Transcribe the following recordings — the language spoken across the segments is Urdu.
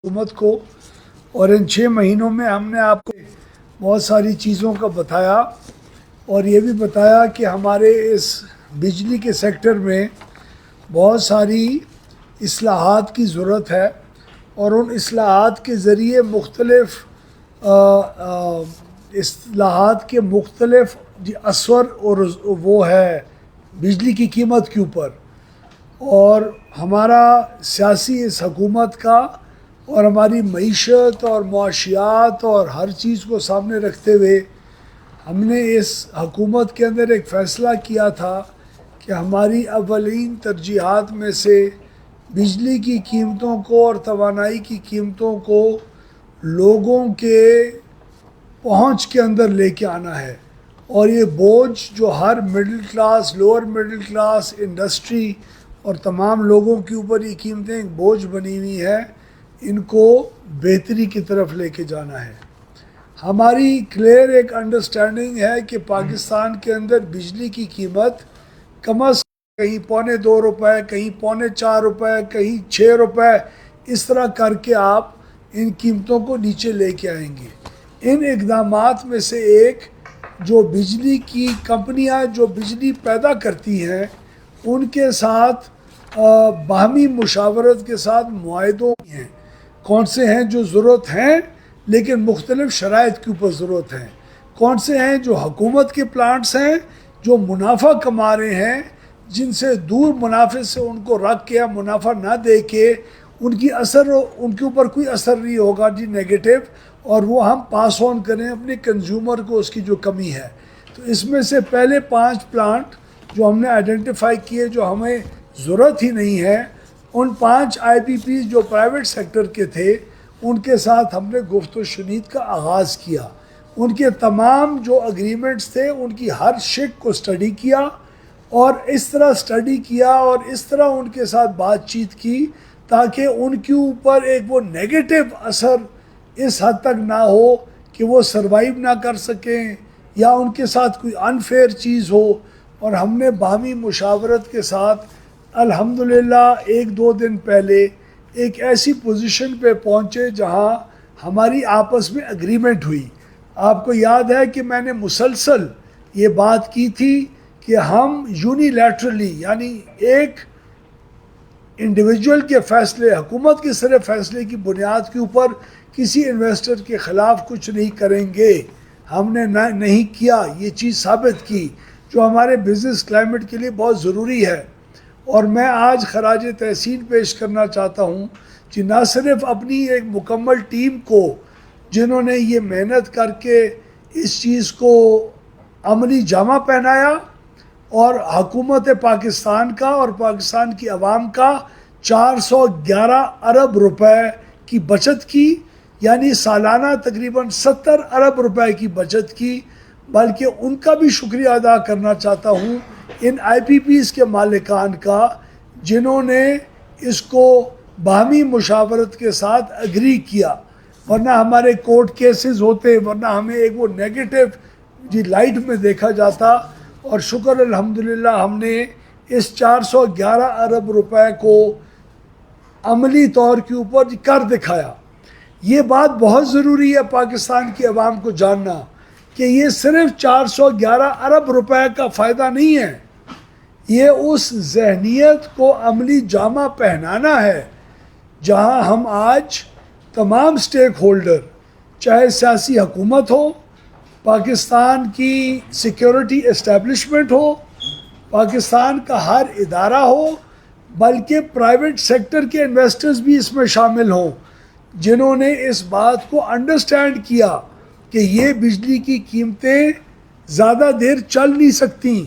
حکومت کو، اور ان 6 مہینوں میں ہم نے آپ کو بہت ساری چیزوں کا بتایا، اور یہ بھی بتایا کہ ہمارے اس بجلی کے سیکٹر میں بہت ساری اصلاحات کی ضرورت ہے، اور ان اصلاحات کے ذریعے مختلف اصلاحات کے مختلف اثر اور وہ ہے بجلی کی قیمت کے اوپر، اور ہمارا سیاسی اس حکومت کا اور ہماری معیشت اور معاشیات اور ہر چیز کو سامنے رکھتے ہوئے ہم نے اس حکومت کے اندر ایک فیصلہ کیا تھا کہ ہماری اولین ترجیحات میں سے بجلی کی قیمتوں کو اور توانائی کی قیمتوں کو لوگوں کے پہنچ کے اندر لے کے آنا ہے، اور یہ بوجھ جو ہر middle class, lower middle class, industry اور تمام لوگوں کے اوپر یہ قیمتیں ایک بوجھ بنی ہوئی ہیں، ان کو بہتری کی طرف لے کے جانا ہے۔ ہماری کلیئر ایک انڈرسٹینڈنگ ہے کہ پاکستان کے اندر بجلی کی قیمت کم از کم کہیں 2.25 روپے، کہیں 4.25 روپے، کہیں 6 روپے، اس طرح کر کے آپ ان قیمتوں کو نیچے لے کے آئیں گے۔ ان اقدامات میں سے ایک جو بجلی کی کمپنیاں جو بجلی پیدا کرتی ہیں ان کے ساتھ باہمی مشاورت کے ساتھ معاہدوں ہیں، کون سے ہیں جو ضرورت ہیں لیکن مختلف شرائط کے اوپر ضرورت ہیں، کون سے ہیں جو حکومت کے پلانٹس ہیں جو منافع کما رہے ہیں، جن سے دور منافع سے ان کو رکھ کے منافع نہ دے کے ان کے اوپر کوئی اثر نہیں ہوگا جی نیگیٹو، اور وہ ہم پاس آن کریں اپنے کنزیومر کو اس کی جو کمی ہے۔ تو اس میں سے پہلے 5 پلانٹ جو ہم نے آئیڈینٹیفائی کیے جو ہمیں ضرورت ہی نہیں ہے، ان 5 آئی پی پیز جو پرائیویٹ سیکٹر کے تھے ان کے ساتھ ہم نے گفت و شنید کا آغاز کیا، ان کے تمام جو اگریمنٹس تھے ان کی ہر شق کو سٹڈی کیا، اور اس طرح سٹڈی کیا اور اس طرح ان کے ساتھ بات چیت کی تاکہ ان کے اوپر ایک وہ نیگیٹو اثر اس حد تک نہ ہو کہ وہ سروائیو نہ کر سکیں یا ان کے ساتھ کوئی انفیئر چیز ہو۔ اور ہم نے باہمی مشاورت کے ساتھ الحمدللہ 1-2 دن پہلے ایک ایسی پوزیشن پہ پہنچے جہاں ہماری آپس میں اگریمنٹ ہوئی۔ آپ کو یاد ہے کہ میں نے مسلسل یہ بات کی تھی کہ ہم یونیلیٹرلی یعنی ایک انڈیویجول کے فیصلے، حکومت کے صرف فیصلے کی بنیاد کے اوپر کسی انویسٹر کے خلاف کچھ نہیں کریں گے۔ ہم نے نہیں کیا، یہ چیز ثابت کی جو ہمارے بزنس کلائمیٹ کے لیے بہت ضروری ہے۔ اور میں آج خراج تحسین پیش کرنا چاہتا ہوں کہ نہ صرف اپنی ایک مکمل ٹیم کو جنہوں نے یہ محنت کر کے اس چیز کو عملی جامہ پہنایا، اور حکومت پاکستان کا اور پاکستان کی عوام کا 411 ارب روپے کی بچت کی، یعنی سالانہ تقریباً 70 ارب روپے کی بچت کی، بلکہ ان کا بھی شکریہ ادا کرنا چاہتا ہوں ان آئی پی پیز کے مالکان کا جنہوں نے اس کو باہمی مشاورت کے ساتھ اگری کیا، ورنہ ہمارے کورٹ کیسز ہوتے، ورنہ ہمیں ایک وہ نیگیٹو لائٹ میں دیکھا جاتا۔ اور شکر الحمدللہ ہم نے اس 411 ارب روپے کو عملی طور کے اوپر کر دکھایا۔ یہ بات بہت ضروری ہے پاکستان کی عوام کو جاننا کہ یہ صرف 411 ارب روپے کا فائدہ نہیں ہے، یہ اس ذہنیت کو عملی جامہ پہنانا ہے جہاں ہم آج تمام سٹیک ہولڈر، چاہے سیاسی حکومت ہو، پاکستان کی سیکیورٹی اسٹیبلشمنٹ ہو، پاکستان کا ہر ادارہ ہو، بلکہ پرائیویٹ سیکٹر کے انویسٹرز بھی اس میں شامل ہوں جنہوں نے اس بات کو انڈرسٹینڈ کیا کہ یہ بجلی کی قیمتیں زیادہ دیر چل نہیں سکتی،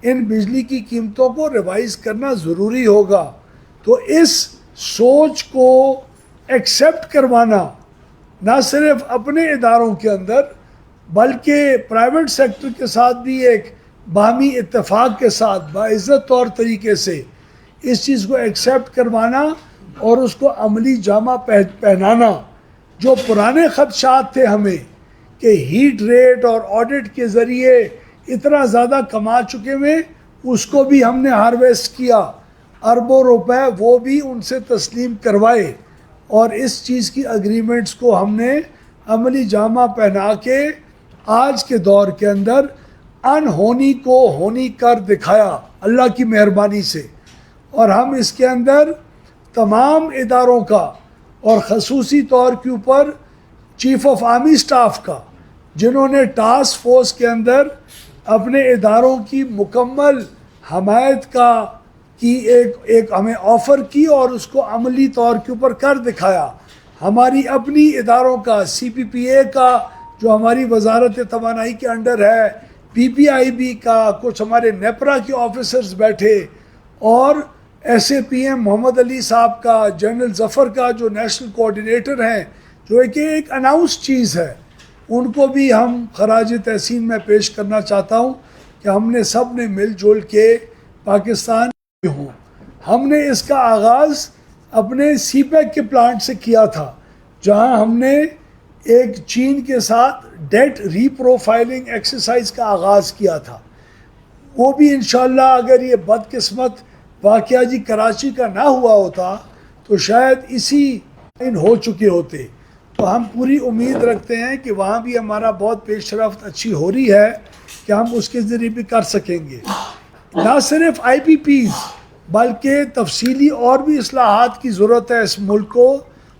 ان بجلی کی قیمتوں کو ریوائز کرنا ضروری ہوگا۔ تو اس سوچ کو ایکسیپٹ کروانا نہ صرف اپنے اداروں کے اندر بلکہ پرائیویٹ سیکٹر کے ساتھ بھی ایک باہمی اتفاق کے ساتھ باعزت طور طریقے سے اس چیز کو ایکسیپٹ کروانا اور اس کو عملی جامہ پہنانا۔ جو پرانے خدشات تھے ہمیں کہ ہیٹ ریٹ اور آڈٹ کے ذریعے اتنا زیادہ کما چکے ہوئے، اس کو بھی ہم نے ہارویسٹ کیا، اربوں روپے وہ بھی ان سے تسلیم کروائے، اور اس چیز کی اگریمنٹس کو ہم نے عملی جامہ پہنا کے آج کے دور کے اندر انہونی کو ہونی کر دکھایا اللہ کی مہربانی سے. اور ہم اس کے اندر تمام اداروں کا اور خصوصی طور کے اوپر چیف آف آرمی اسٹاف کا، جنہوں نے ٹاسک فورس کے اندر اپنے اداروں کی مکمل حمایت کی ایک ہمیں آفر کی اور اس کو عملی طور کے اوپر کر دکھایا. ہماری اپنی اداروں کا، سی پی پی اے کا جو ہماری وزارت توانائی کے انڈر ہے، پی پی آئی بی کا، کچھ ہمارے نیپرا کے آفیسرز بیٹھے، اور ایس اے پی ایم محمد علی صاحب کا، جنرل ظفر کا جو نیشنل کوآرڈینیٹر ہیں، جو ایک اناؤنس چیز ہے، ان کو بھی ہم خراج تحسین میں پیش کرنا چاہتا ہوں کہ ہم نے سب نے مل جل کے پاکستان ہوں. ہم نے اس کا آغاز اپنے سی پیک کے پلانٹ سے کیا تھا، جہاں ہم نے ایک چین کے ساتھ ڈیٹ ری پروفائلنگ ایکسرسائز کا آغاز کیا تھا. وہ بھی انشاءاللہ اگر یہ بدقسمت واقعہ جی کراچی کا نہ ہوا ہوتا تو شاید اسی ہو چکے ہوتے. تو ہم پوری امید رکھتے ہیں کہ وہاں بھی ہمارا بہت پیش رفت اچھی ہو رہی ہے کہ ہم اس کے ذریعے بھی کر سکیں گے. نہ صرف آئی پی پیز بلکہ تفصیلی اور بھی اصلاحات کی ضرورت ہے اس ملک کو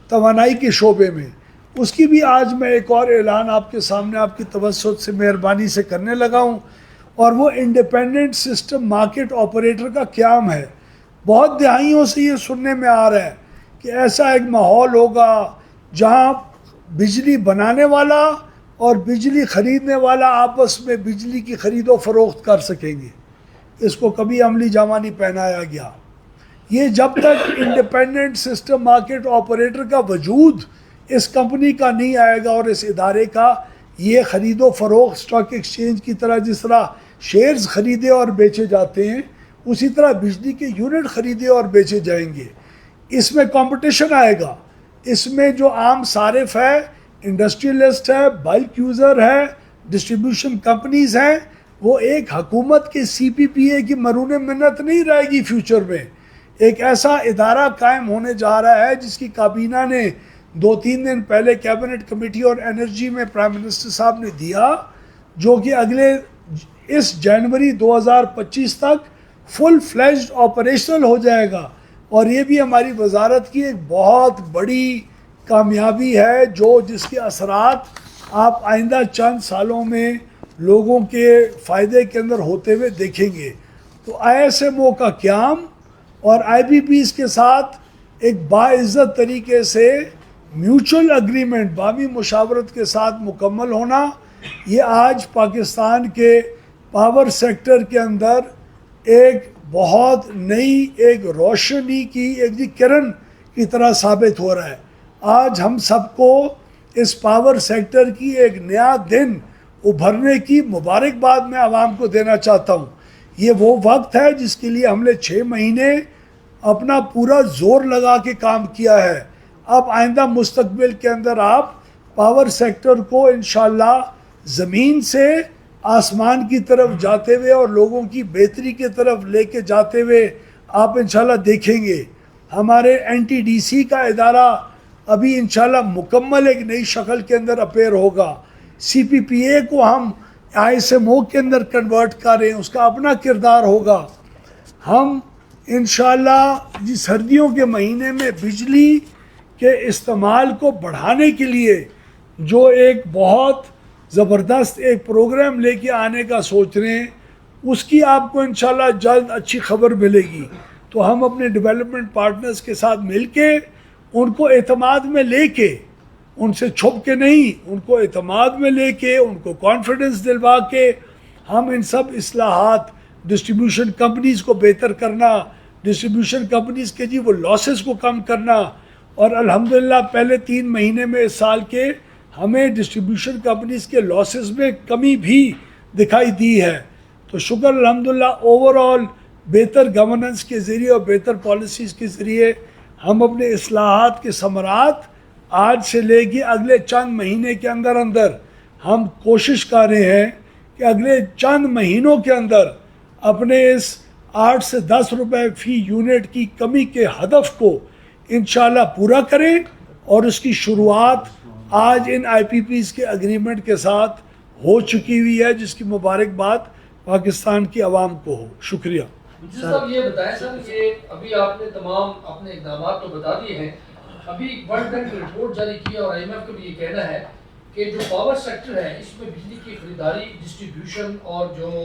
توانائی کے شعبے میں. اس کی بھی آج میں ایک اور اعلان آپ کے سامنے آپ کی توسط سے مہربانی سے کرنے لگا ہوں، اور وہ انڈیپینڈنٹ سسٹم مارکیٹ آپریٹر کا قیام ہے. بہت دہائیوں سے یہ سننے میں آ رہا ہے کہ ایسا ایک ماحول ہوگا جہاں بجلی بنانے والا اور بجلی خریدنے والا آپس میں بجلی کی خرید و فروخت کر سکیں گے. اس کو کبھی عملی جامہ نہیں پہنایا گیا. یہ جب تک انڈیپینڈنٹ سسٹم مارکیٹ آپریٹر کا وجود اس کمپنی کا نہیں آئے گا اور اس ادارے کا، یہ خرید و فروخت اسٹاک ایکسچینج کی طرح جس طرح شیئرز خریدے اور بیچے جاتے ہیں، اسی طرح بجلی کے یونٹ خریدے اور بیچے جائیں گے. اس میں کمپٹیشن آئے گا. اس میں جو عام صارف ہے، انڈسٹریلسٹ ہے، بلک یوزر ہے، ڈسٹریبیوشن کمپنیز ہیں، وہ ایک حکومت کے سی پی پی اے کی مرہون منت نہیں رہے گی. فیوچر میں ایک ایسا ادارہ قائم ہونے جا رہا ہے جس کی کابینہ نے 2-3 دن پہلے کیبنٹ کمیٹی اور انرجی میں پرائم منسٹر صاحب نے دیا، جو کہ اگلے اس جنوری 2025 تک فل فلیجڈ آپریشنل ہو جائے گا. اور یہ بھی ہماری وزارت کی ایک بہت بڑی کامیابی ہے جس کے اثرات آپ آئندہ چند سالوں میں لوگوں کے فائدے کے اندر ہوتے ہوئے دیکھیں گے. تو آئی ایس ایم او کا قیام اور آئی بی پیز کے ساتھ ایک باعزت طریقے سے میوچل اگریمنٹ باہمی مشاورت کے ساتھ مکمل ہونا، یہ آج پاکستان کے پاور سیکٹر کے اندر ایک بہت نئی ایک روشنی کی ایک کرن کی طرح ثابت ہو رہا ہے. آج ہم سب کو اس پاور سیکٹر کی ایک نیا دن ابھرنے کی مبارکباد میں عوام کو دینا چاہتا ہوں. یہ وہ وقت ہے جس کے لیے ہم نے 6 مہینے اپنا پورا زور لگا کے کام کیا ہے. اب آئندہ مستقبل کے اندر آپ پاور سیکٹر کو انشاءاللہ زمین سے آسمان کی طرف جاتے ہوئے اور لوگوں کی بہتری کی طرف لے کے جاتے ہوئے آپ انشاءاللہ دیکھیں گے. ہمارے این ٹی ڈی سی کا ادارہ ابھی انشاءاللہ مکمل ایک نئی شکل کے اندر اپیئر ہوگا. سی پی پی اے کو ہم آئی ایس ایم او کے اندر کنورٹ کر رہے ہیں، اس کا اپنا کردار ہوگا. ہم انشاءاللہ سردیوں کے مہینے میں بجلی کے استعمال کو بڑھانے کے لیے جو ایک بہت زبردست ایک پروگرام لے کے آنے کا سوچ رہے ہیں، اس کی آپ کو انشاءاللہ جلد اچھی خبر ملے گی. تو ہم اپنے ڈیولپمنٹ پارٹنرز کے ساتھ مل کے ان کو اعتماد میں لے کے، ان سے چھپ کے نہیں، ان کو اعتماد میں لے کے، ان کو کانفیڈنس دلوا کے ہم ان سب اصلاحات، ڈسٹریبیوشن کمپنیز کو بہتر کرنا، ڈسٹریبیوشن کمپنیز کے وہ لاسز کو کم کرنا. اور الحمدللہ پہلے 3 مہینے میں اس سال کے ہمیں ڈسٹریبیوشن کمپنیز کے لاسز میں کمی بھی دکھائی دی ہے. تو شکر الحمدللہ اوور آل بہتر گورننس کے ذریعے اور بہتر پالیسیز کے ذریعے ہم اپنے اصلاحات کے ثمرات آج سے لے کے اگلے چند مہینے کے اندر ہم کوشش کر رہے ہیں کہ اگلے چند مہینوں کے اندر اپنے اس 8 سے 10 روپے فی یونٹ کی کمی کے ہدف کو انشاءاللہ پورا کریں اور اس کی شروعات آج ان آئی پی پیز کے اگریمنٹ کے ساتھ ہو چکی ہوئی ہے، جس کی مبارکباد پاکستان کی عوام کو ہو. شکریہ. مجھے صاحب یہ بتائیں سر کہ ابھی آپ نے تمام اپنے اقدامات تو بتا دیے ہیں، ابھی ورلڈ بینک نے رپورٹ جاری کی اور آئی ایم ایف کا بھی یہ کہنا ہے کہ جو پاور سیکٹر ہے اس میں بجلی کی خریداری، ڈسٹریبیوشن اور جو